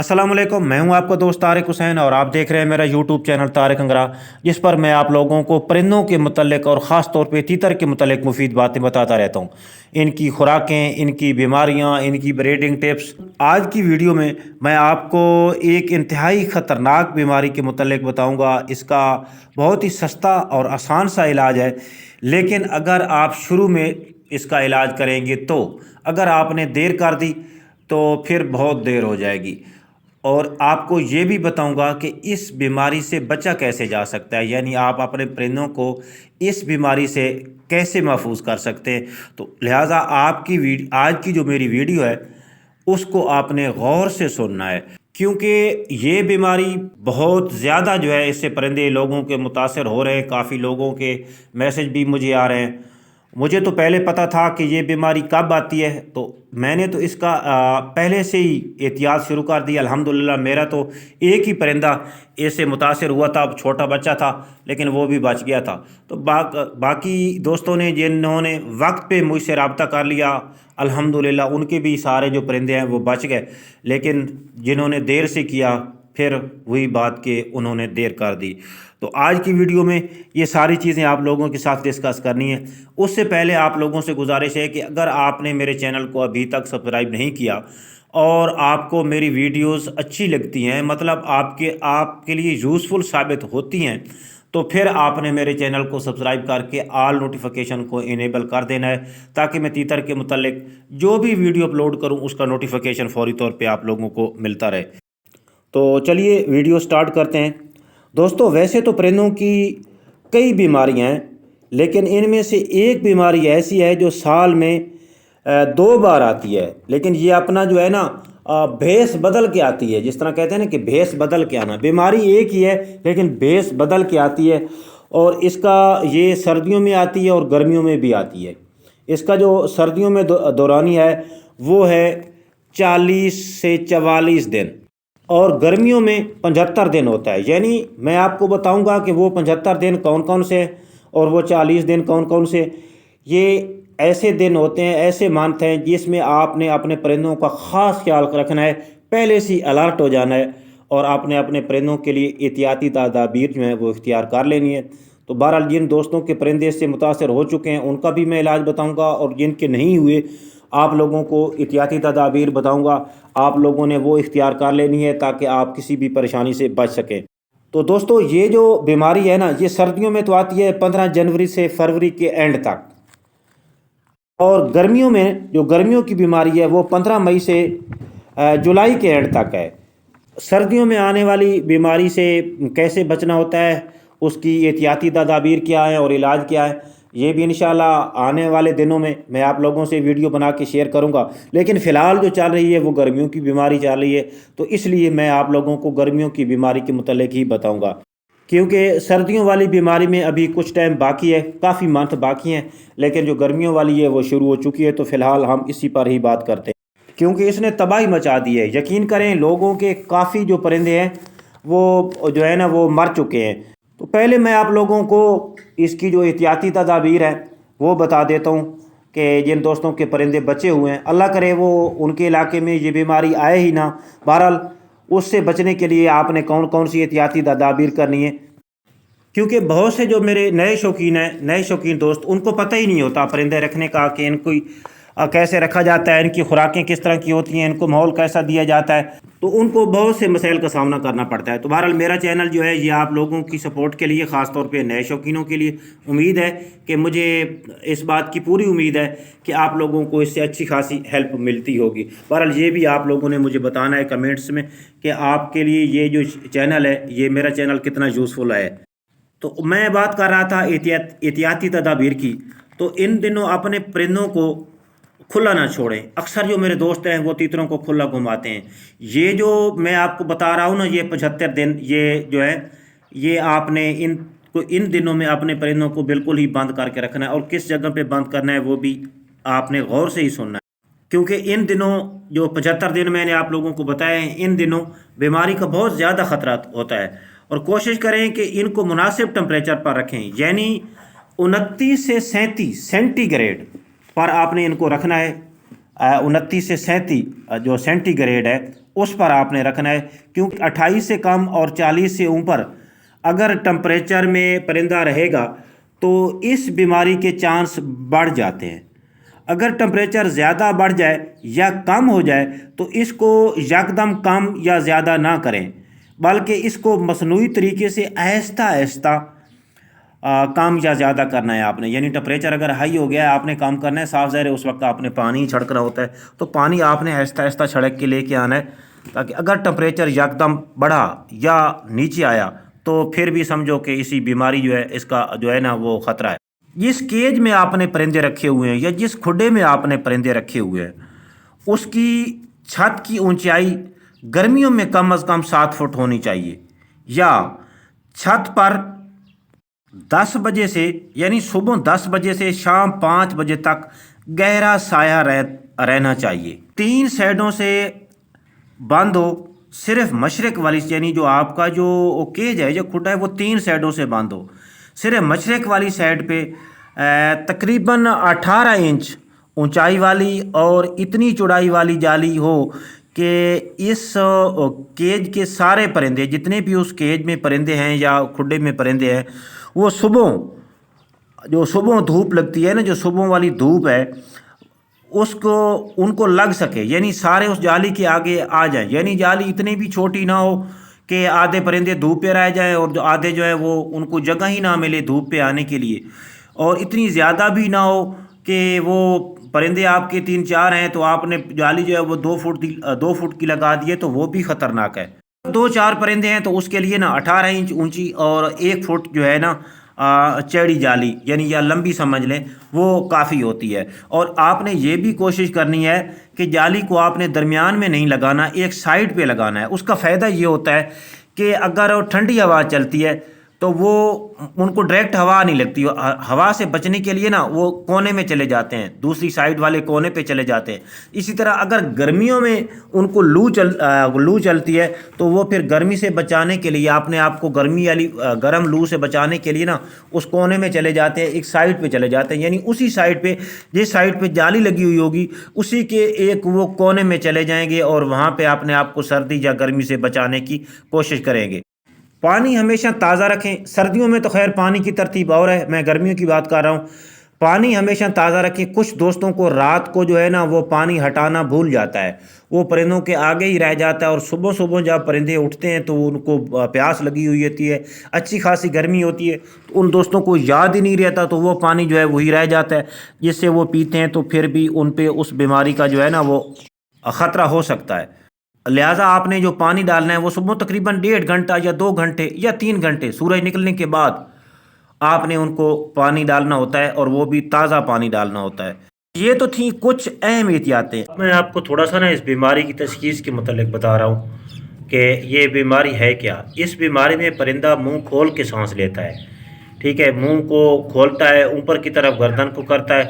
अस्सलाम वालेकुम। मैं हूं आपका दोस्त तारिक हुसैन और आप देख रहे हैं मेरा यूट्यूब चैनल तारिक अंगरा, जिस पर मैं आप लोगों को परिंदों के मुतल्लिक और ख़ास तौर पे तीतर के मुतल्लिक मुफीद बातें बताता रहता हूं। इनकी खुराकें, इनकी बीमारियां, इनकी ब्रीडिंग टिप्स। आज की वीडियो में मैं आपको एक इंतहाई ख़तरनाक बीमारी के मुतल्लिक बताऊँगा। इसका बहुत ही सस्ता और आसान सा इलाज है, लेकिन अगर आप शुरू में इसका इलाज करेंगे तो अगर आपने देर कर दी तो फिर बहुत देर हो जाएगी। और आपको ये भी बताऊंगा कि इस बीमारी से बचा कैसे जा सकता है, यानी आप अपने परिंदों को इस बीमारी से कैसे महफूज कर सकते हैं। तो लिहाजा आपकी आज की जो मेरी वीडियो है उसको आपने गौर से सुनना है, क्योंकि ये बीमारी बहुत ज़्यादा जो है इससे परिंदे लोगों के मुतासर हो रहे हैं। काफ़ी लोगों के मैसेज भी मुझे आ रहे हैं। मुझे तो पहले पता था कि ये बीमारी कब आती है, तो मैंने तो इसका पहले से ही एहतियात शुरू कर दी। अल्हम्दुलिल्लाह मेरा तो एक ही परिंदा इससे मुतासर हुआ था, छोटा बच्चा था, लेकिन वो भी बच गया था। तो बाकी दोस्तों ने जिन्होंने वक्त पे मुझसे रब्ता कर लिया, अल्हम्दुलिल्लाह उनके भी सारे जो परिंदे हैं वो बच गए। लेकिन जिन्होंने देर से किया, फिर वही बात कि उन्होंने देर कर दी। तो आज की वीडियो में ये सारी चीज़ें आप लोगों के साथ डिस्कस करनी है। उससे पहले आप लोगों से गुजारिश है कि अगर आपने मेरे चैनल को अभी तक सब्सक्राइब नहीं किया और आपको मेरी वीडियोस अच्छी लगती हैं, मतलब आपके लिए यूज़फुल साबित होती हैं, तो फिर आपने मेरे चैनल को सब्सक्राइब करके ऑल नोटिफिकेशन को इनेबल कर देना है, ताकि मैं तीतर के मुतल्लिक जो भी वीडियो अपलोड करूं उसका नोटिफिकेशन फौरी तौर पे आप लोगों को मिलता रहे। तो चलिए वीडियो स्टार्ट करते हैं। दोस्तों, वैसे तो परिंदों की कई बीमारियां हैं, लेकिन इनमें से एक बीमारी ऐसी है जो साल में 2 बार आती है, लेकिन ये अपना जो है ना भेस बदल के आती है। जिस तरह कहते हैं ना कि भेस बदल के आना, बीमारी एक ही है लेकिन भेस बदल के आती है। और इसका ये सर्दियों में आती है और गर्मियों में भी आती है। इसका जो सर्दियों में दौरानी है वो है 40 से 44 दिन, और गर्मियों में 75 दिन होता है। यानी मैं आपको बताऊंगा कि वो 75 दिन कौन कौन से और वो 40 दिन कौन कौन से। ये ऐसे दिन होते हैं, ऐसे मंथ हैं जिसमें आपने अपने परिंदों का ख़ास ख्याल रखना है, पहले से अलर्ट हो जाना है और आपने अपने परिंदों के लिए एहतियाती तदाबीर जो है वो इख्तियार कर लेनी है। तो बहरहाल जिन दोस्तों के परिंदे इससे मुतासर हो चुके हैं उनका भी मैं इलाज बताऊँगा, और जिनके नहीं हुए आप लोगों को एहतियाती तदाबीर बताऊँगा। आप लोगों ने वो इख्तियार कर लेनी है ताकि आप किसी भी परेशानी से बच सकें। तो दोस्तों, ये जो बीमारी है ना, ये सर्दियों में तो आती है 15 जनवरी से फरवरी के एंड तक, और गर्मियों में जो गर्मियों की बीमारी है वो 15 मई से जुलाई के एंड तक है। सर्दियों में आने वाली बीमारी से कैसे बचना होता है, उसकी एहतियाती तदाबीर क्या है और इलाज क्या है, ये भी इंशाल्लाह आने वाले दिनों में मैं आप लोगों से वीडियो बना के शेयर करूंगा। लेकिन फ़िलहाल जो चल रही है वो गर्मियों की बीमारी चल रही है, तो इसलिए मैं आप लोगों को गर्मियों की बीमारी के मुतल्लिक ही बताऊंगा, क्योंकि सर्दियों वाली बीमारी में अभी कुछ टाइम बाकी है, काफ़ी मंथ बाकी हैं, लेकिन जो गर्मियों वाली है वो शुरू हो चुकी है। तो फ़िलहाल हम इसी पर ही बात करते हैं, क्योंकि इसने तबाही मचा दी है। यकीन करें, लोगों के काफ़ी जो परिंदे हैं वो जो है ना वो मर चुके हैं। तो पहले मैं आप लोगों को इसकी जो एहतियाती तदाबीर है वो बता देता हूँ कि जिन दोस्तों के परिंदे बचे हुए हैं, अल्लाह करे वो उनके इलाके में ये बीमारी आए ही ना। बहरहाल उससे बचने के लिए आपने कौन कौन सी एहतियाती तदाबीर करनी है, क्योंकि बहुत से जो मेरे नए शौकीन दोस्त, उनको पता ही नहीं होता परिंदे रखने का कि इनको कैसे रखा जाता है, इनकी खुराकें किस तरह की होती हैं, इनको माहौल कैसा दिया जाता है। तो उनको बहुत से मसाइल का सामना करना पड़ता है। तो बहरहाल मेरा चैनल जो है ये आप लोगों की सपोर्ट के लिए, ख़ास तौर पे नए शौकीनों के लिए, उम्मीद है कि मुझे इस बात की पूरी उम्मीद है कि आप लोगों को इससे अच्छी खासी हेल्प मिलती होगी। बहरहाल ये भी आप लोगों ने मुझे बताना है कमेंट्स में कि आपके लिए ये जो चैनल है, ये मेरा चैनल कितना यूज़फुल है। तो मैं बात कर रहा था एहतियाती तदाबीर की। तो इन दिनों अपने परिंदों को खुला ना छोड़ें। अक्सर जो मेरे दोस्त हैं वो तीतरों को खुला घुमाते हैं। ये जो मैं आपको बता रहा हूँ ना, ये 75 दिन, ये जो है ये आपने इन दिनों में अपने परिंदों को बिल्कुल ही बंद करके रखना है, और किस जगह पे बंद करना है वो भी आपने गौर से ही सुनना है, क्योंकि इन दिनों जो 75 दिन मैंने आप लोगों को बताया है, इन दिनों बीमारी का बहुत ज़्यादा ख़तरा होता है। और कोशिश करें कि इनको मुनासिब टेम्परेचर पर रखें, यानी 29 से 37 सेंटीग्रेड पर आपने इनको रखना है। 29 से 37 जो सेंटीग्रेड है उस पर आपने रखना है, क्योंकि 28 से कम और 40 से ऊपर अगर टेम्परेचर में परिंदा रहेगा तो इस बीमारी के चांस बढ़ जाते हैं। अगर टेम्परेचर ज़्यादा बढ़ जाए या कम हो जाए तो इसको यकदम कम या ज़्यादा ना करें, बल्कि इसको मसनूई तरीके से आहिस्ता आहिस्ता कम या ज़्यादा करना है आपने। यानी टेम्परेचर अगर हाई हो गया है, आपने कम करना है, साफ ज़ाहिर है उस वक्त आपने पानी छिड़कना होता है, तो पानी आपने आहिस्ता आहिस्ता छिड़क के लेके आना है, ताकि अगर टेम्परेचर यकदम बढ़ा या नीचे आया तो फिर भी समझो कि इसी बीमारी जो है इसका जो है ना वो ख़तरा है। जिस केज में आपने परिंदे रखे हुए हैं या जिस खुडे में आपने परिंदे रखे हुए हैं उसकी छत की ऊंचाई गर्मियों में कम अज़ कम 7 फुट होनी चाहिए, या छत पर 10 बजे से यानी सुबह 10 बजे से शाम 5 बजे तक गहरा साया रहना चाहिए। 3 साइडों से बंद हो, सिर्फ मशरक़ वाली यानी जो आपका जो केज है जो खुटा है वो 3 साइडों से बंद हो। सिर्फ मशरक़ वाली साइड पे तकरीबन 18 इंच ऊंचाई वाली और इतनी चौड़ाई वाली जाली हो कि इस केज के सारे परिंदे जितने भी उस केज में परिंदे हैं या खुडे में परिंदे हैं वो सुबह धूप लगती है ना, जो सुबह वाली धूप है उसको उनको लग सके, यानी सारे उस जाली के आगे आ जाएं। यानी जाली इतनी भी छोटी ना हो कि आधे परिंदे धूप पे रह जाएं और जो आधे जो है वो उनको जगह ही ना मिले धूप पे आने के लिए, और इतनी ज़्यादा भी ना हो कि वो परिंदे आपके 3-4 हैं तो आपने जाली जो है वो 2 फुट की लगा दी है, तो वो भी ख़तरनाक है। 2-4 परिंदे हैं तो उसके लिए ना 18 इंच ऊंची और 1 फुट जो है ना चौड़ी जाली यानी या लंबी समझ लें वो काफ़ी होती है। और आपने ये भी कोशिश करनी है कि जाली को आपने दरमियान में नहीं लगाना, एक साइड पे लगाना है। उसका फ़ायदा ये होता है कि अगर ठंडी हवा चलती है तो वो उनको डायरेक्ट हवा नहीं लगती, हवा से बचने के लिए ना वो कोने में चले जाते हैं, दूसरी साइड वाले कोने पे चले जाते हैं। इसी तरह अगर गर्मियों में उनको लू चलती है तो वो फिर गर्मी से बचाने के लिए आपने आपको गर्मी वाली गर्म लू से बचाने के लिए ना उस कोने में चले जाते हैं, एक साइड पे चले जाते हैं, यानी उसी साइड पे जिस साइड पे जाली लगी हुई होगी उसी के एक वो कोने में चले जाएंगे और वहाँ पर अपने आप को सर्दी या गर्मी से बचाने की कोशिश करेंगे। पानी हमेशा ताज़ा रखें। सर्दियों में तो खैर पानी की तरतीब और है, मैं गर्मियों की बात कर रहा हूँ। पानी हमेशा ताज़ा रखें। कुछ दोस्तों को रात को जो है ना वो पानी हटाना भूल जाता है, वो परिंदों के आगे ही रह जाता है और सुबह सुबह जब परिंदे उठते हैं तो उनको प्यास लगी हुई होती है, अच्छी खासी गर्मी होती है, तो उन दोस्तों को याद ही नहीं रहता, तो वो पानी जो है वही रह जाता है, जिससे वो पीते हैं तो फिर भी उन पे उस बीमारी का जो है ना वो ख़तरा हो सकता है। लिहाजा आपने जो पानी डालना है वो सुबह तकरीबन 1.5 घंटा या 2 घंटे या 3 घंटे सूरज निकलने के बाद आपने उनको पानी डालना होता है, और वो भी ताज़ा पानी डालना होता है। ये तो थी कुछ अहम एहतियातें। मैं आपको थोड़ा सा ना इस बीमारी की तशख़ीस के मतलब बता रहा हूँ कि ये बीमारी है क्या। इस बीमारी में परिंदा मुँह खोल के सांस लेता है, ठीक है, मुँह को खोलता है, ऊपर की तरफ गर्दन को करता है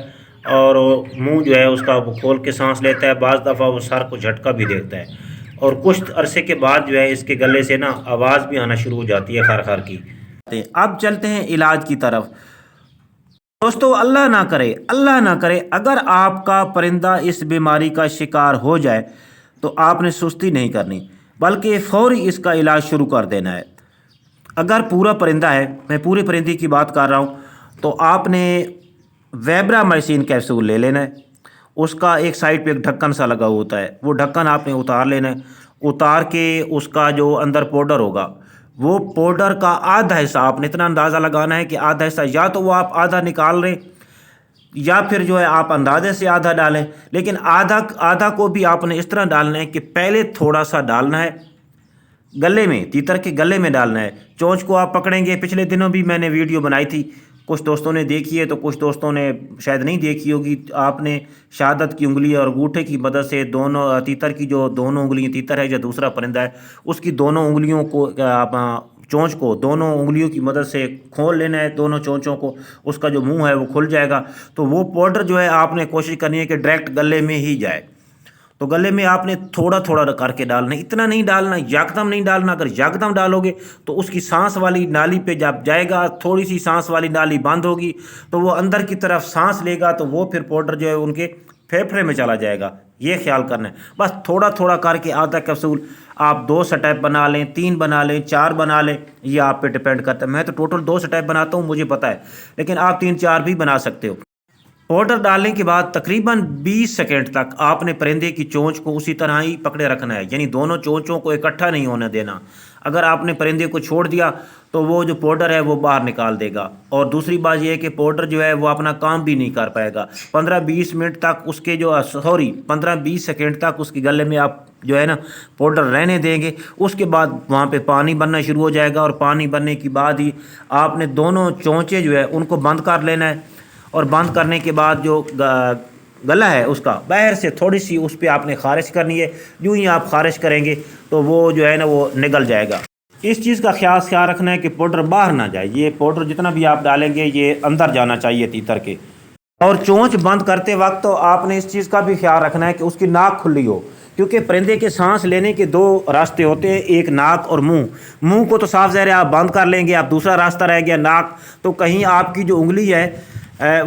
और मुँह जो है उसका वो खोल के सांस लेता है। बाज़ दफ़ा वो सर को झटका भी देता है और कुछ अरसे के बाद जो है इसके गले से ना आवाज़ भी आना शुरू हो जाती है खर खर की। अब चलते हैं इलाज की तरफ। दोस्तों अल्लाह ना करे अगर आपका परिंदा इस बीमारी का शिकार हो जाए तो आपने सुस्ती नहीं करनी, बल्कि फ़ौरी इसका इलाज शुरू कर देना है। अगर पूरा परिंदा है, मैं पूरे परिंदे की बात कर रहा हूँ, तो आपने वैब्रामाइसिन कैप्सूल ले लेना है। उसका एक साइड पे एक ढक्कन सा लगा होता है, वो ढक्कन आपने उतार लेना है। उतार के उसका जो अंदर पाउडर होगा वो पाउडर का आधा हिस्सा आपने इतना अंदाज़ा लगाना है कि आधा हिस्सा या तो वो आप आधा निकाल लें या फिर जो है आप अंदाजे से आधा डालें, लेकिन आधा को भी आपने इस तरह डालना है कि पहले थोड़ा सा डालना है गले में, तीतर के गले में डालना है। चोंच को आप पकड़ेंगे। पिछले दिनों भी मैंने वीडियो बनाई थी, कुछ दोस्तों ने देखी है तो कुछ दोस्तों ने शायद नहीं देखी होगी। आपने शहादत की उंगली और अंगूठे की मदद से दोनों तीतर की जो दोनों उंगलियां, तीतर है या दूसरा परिंदा है, उसकी दोनों उंगलियों को चोंच को दोनों उंगलियों की मदद से खोल लेना है, दोनों चोंचों को। उसका जो मुंह है वो खुल जाएगा। तो वो पाउडर जो है आपने कोशिश करनी है कि डायरेक्ट गले में ही जाए। तो गले में आपने थोड़ा थोड़ा करके डालना है, इतना नहीं डालना, यकदम नहीं डालना। अगर यकदम डालोगे तो उसकी सांस वाली नाली पे जब जाएगा, थोड़ी सी सांस वाली नाली बंद होगी तो वो अंदर की तरफ सांस लेगा, तो वो फिर पाउडर जो है उनके फेफड़े में चला जाएगा। یہ خیال کرنا ہے. بس تھوڑا تھوڑا کر کے آدھا کیپسول آپ 2 سٹیپ بنا لیں، 3 بنا لیں، 4 بنا لیں، یہ آپ پہ ڈپینڈ کرتا ہے. میں تو ٹوٹل 2 سٹیپ بناتا ہوں، مجھے پتہ ہے، لیکن آپ 3 4 بھی بنا سکتے ہو. پاؤڈر ڈالنے کے بعد تقریباً 20 سیکنڈ تک آپ نے پرندے کی چونچ کو اسی طرح ہی پکڑے رکھنا ہے، یعنی دونوں چونچوں کو اکٹھا نہیں ہونے دینا. اگر آپ نے پرندے کو چھوڑ دیا تو وہ جو پاؤڈر ہے وہ باہر نکال دے گا. اور دوسری بات یہ ہے کہ پاؤڈر جو ہے وہ اپنا کام بھی نہیں کر پائے گا. 15 20 منٹ تک اس کے جو 15 20 سیکنڈ تک اس کے گلے میں آپ جو ہے نا پاؤڈر رہنے دیں گے. اس کے بعد وہاں پہ پانی بننا شروع ہو جائے گا، اور پانی بننے کے بعد ہی آپ نے دونوں چونچے جو ہے ان کو بند کر لینا ہے. اور بند کرنے کے بعد جو گلا ہے اس کا باہر سے تھوڑی سی اس پہ آپ نے خارش کرنی ہے. یوں ہی آپ خارش کریں گے تو وہ جو ہے نا وہ نگل جائے گا. اس چیز کا خیال رکھنا ہے کہ پاؤڈر باہر نہ جائے. یہ پاؤڈر جتنا بھی آپ ڈالیں گے یہ اندر جانا چاہیے تیتر کے. اور چونچ بند کرتے وقت تو آپ نے اس چیز کا بھی خیال رکھنا ہے کہ اس کی ناک کھلی ہو، کیونکہ پرندے کے سانس لینے کے 2 راستے ہوتے ہیں، ایک ناک اور منہ. منہ کو تو صاف ظاہر ہے آپ بند کر لیں گے، آپ دوسرا راستہ رہ گیا ناک، تو کہیں آپ کی جو انگلی ہے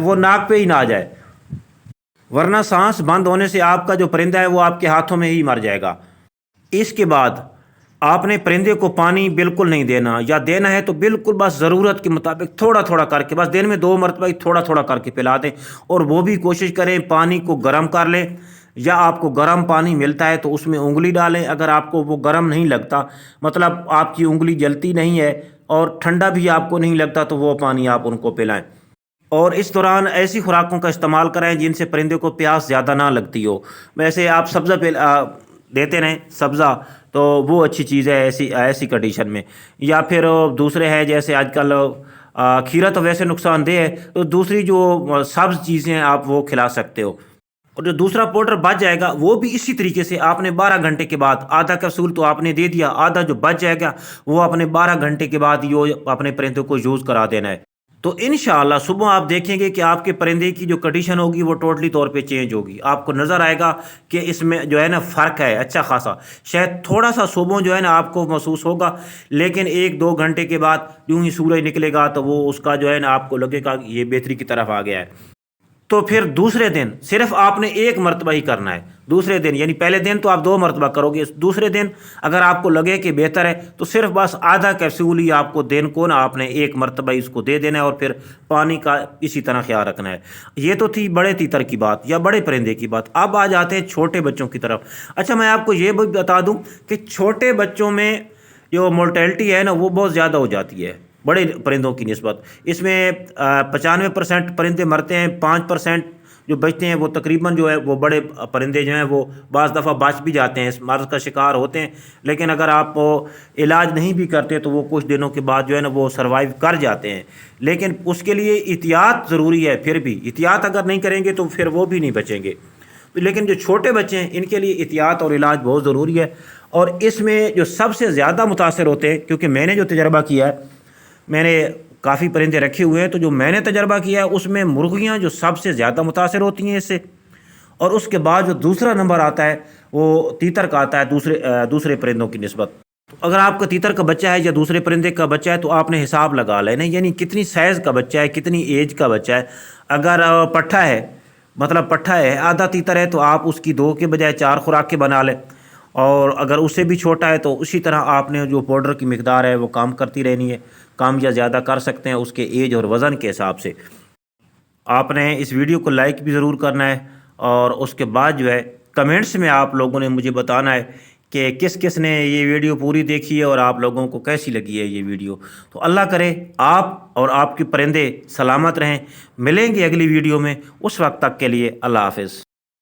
وہ ناک پہ ہی نہ آ جائے، ورنہ سانس بند ہونے سے آپ کا جو پرندہ ہے وہ آپ کے ہاتھوں میں ہی مر جائے گا. اس کے بعد آپ نے پرندے کو پانی بالکل نہیں دینا، یا دینا ہے تو بالکل بس ضرورت کے مطابق تھوڑا تھوڑا کر کے، بس دن میں 2 مرتبہ ہی تھوڑا تھوڑا کر کے پلا دیں. اور وہ بھی کوشش کریں پانی کو گرم کر لیں، یا آپ کو گرم پانی ملتا ہے تو اس میں انگلی ڈالیں. اگر آپ کو وہ گرم نہیں لگتا، مطلب آپ کی انگلی جلتی نہیں ہے اور ٹھنڈا بھی آپ کو نہیں لگتا، تو وہ پانی آپ ان کو پلائیں. اور اس دوران ایسی خوراکوں کا استعمال کریں جن سے پرندے کو پیاس زیادہ نہ لگتی ہو. ویسے آپ سبزہ دیتے رہیں، سبزہ تو وہ اچھی چیز ہے ایسی کنڈیشن میں. یا پھر دوسرے ہے جیسے آج کل کھیرا تو ویسے نقصان دہ ہے، تو دوسری جو سبز چیزیں آپ وہ کھلا سکتے ہو. اور جو دوسرا پاؤڈر بچ جائے گا وہ بھی اسی طریقے سے آپ نے 12 گھنٹے کے بعد، آدھا کیپسول تو آپ نے دے دیا، آدھا جو بچ جائے گا وہ اپنے 12 گھنٹے کے بعد یہ اپنے پرندوں کو یوز کرا دینا ہے. تو انشاءاللہ صبح آپ دیکھیں گے کہ آپ کے پرندے کی جو کنڈیشن ہوگی وہ ٹوٹلی طور پہ چینج ہوگی. آپ کو نظر آئے گا کہ اس میں جو ہے نا فرق ہے اچھا خاصا. شاید تھوڑا سا صبح جو ہے نا آپ کو محسوس ہوگا، لیکن 1 2 گھنٹے کے بعد یوں ہی سورج نکلے گا تو وہ اس کا جو ہے نا آپ کو لگے گا یہ بہتری کی طرف آ گیا ہے. تو پھر دوسرے دن صرف آپ نے 1 مرتبہ ہی کرنا ہے. دوسرے دن یعنی پہلے دن تو آپ 2 مرتبہ کرو گے، دوسرے دن اگر آپ کو لگے کہ بہتر ہے تو صرف بس آدھا کیپسول ہی آپ کو دن کو نا آپ نے 1 مرتبہ اس کو دے دینا ہے. اور پھر پانی کا اسی طرح خیال رکھنا ہے. یہ تو تھی بڑے تیتر کی بات یا بڑے پرندے کی بات. اب آ جاتے ہیں چھوٹے بچوں کی طرف. اچھا میں آپ کو یہ بھی بتا دوں کہ چھوٹے بچوں میں جو مورٹیلٹی ہے نا وہ بہت زیادہ ہو جاتی ہے بڑے پرندوں کی نسبت. اس میں 95% پرندے مرتے ہیں، 5% جو بچتے ہیں وہ تقریباً جو ہے وہ بڑے پرندے جو ہیں وہ بعض دفعہ بچ بھی جاتے ہیں، اس مرض کا شکار ہوتے ہیں. لیکن اگر آپ علاج نہیں بھی کرتے تو وہ کچھ دنوں کے بعد جو ہے نا وہ سروائیو کر جاتے ہیں. لیکن اس کے لیے احتیاط ضروری ہے. پھر بھی احتیاط اگر نہیں کریں گے تو پھر وہ بھی نہیں بچیں گے. لیکن جو چھوٹے بچے ہیں ان کے لیے احتیاط اور علاج بہت ضروری ہے. اور اس میں جو سب سے زیادہ متاثر ہوتے ہیں، کیونکہ میں نے جو تجربہ کیا ہے، میں نے کافی پرندے رکھے ہوئے ہیں، تو جو میں نے تجربہ کیا ہے اس میں مرغیاں جو سب سے زیادہ متاثر ہوتی ہیں اس سے. اور اس کے بعد جو دوسرا نمبر آتا ہے وہ تیتر کا آتا ہے دوسرے پرندوں کی نسبت. اگر آپ کا تیتر کا بچہ ہے یا دوسرے پرندے کا بچہ ہے تو آپ نے حساب لگا لینا، یعنی کتنی سائز کا بچہ ہے، کتنی ایج کا بچہ ہے. اگر پٹھا ہے، مطلب پٹھا ہے، آدھا تیتر ہے، تو آپ اس کی 2 کے بجائے 4 خوراکیں بنا لیں. اور اگر اس سے بھی چھوٹا ہے تو اسی طرح آپ نے جو پاؤڈر کی مقدار ہے وہ کام کرتی رہنی ہے. کام یا زیادہ کر سکتے ہیں اس کے ایج اور وزن کے حساب سے. آپ نے اس ویڈیو کو لائک بھی ضرور کرنا ہے، اور اس کے بعد جو ہے کمنٹس میں آپ لوگوں نے مجھے بتانا ہے کہ کس کس نے یہ ویڈیو پوری دیکھی ہے اور آپ لوگوں کو کیسی لگی ہے یہ ویڈیو. تو اللہ کرے آپ اور آپ کے پرندے سلامت رہیں. ملیں گے اگلی ویڈیو میں، اس وقت تک کے لیے اللہ حافظ.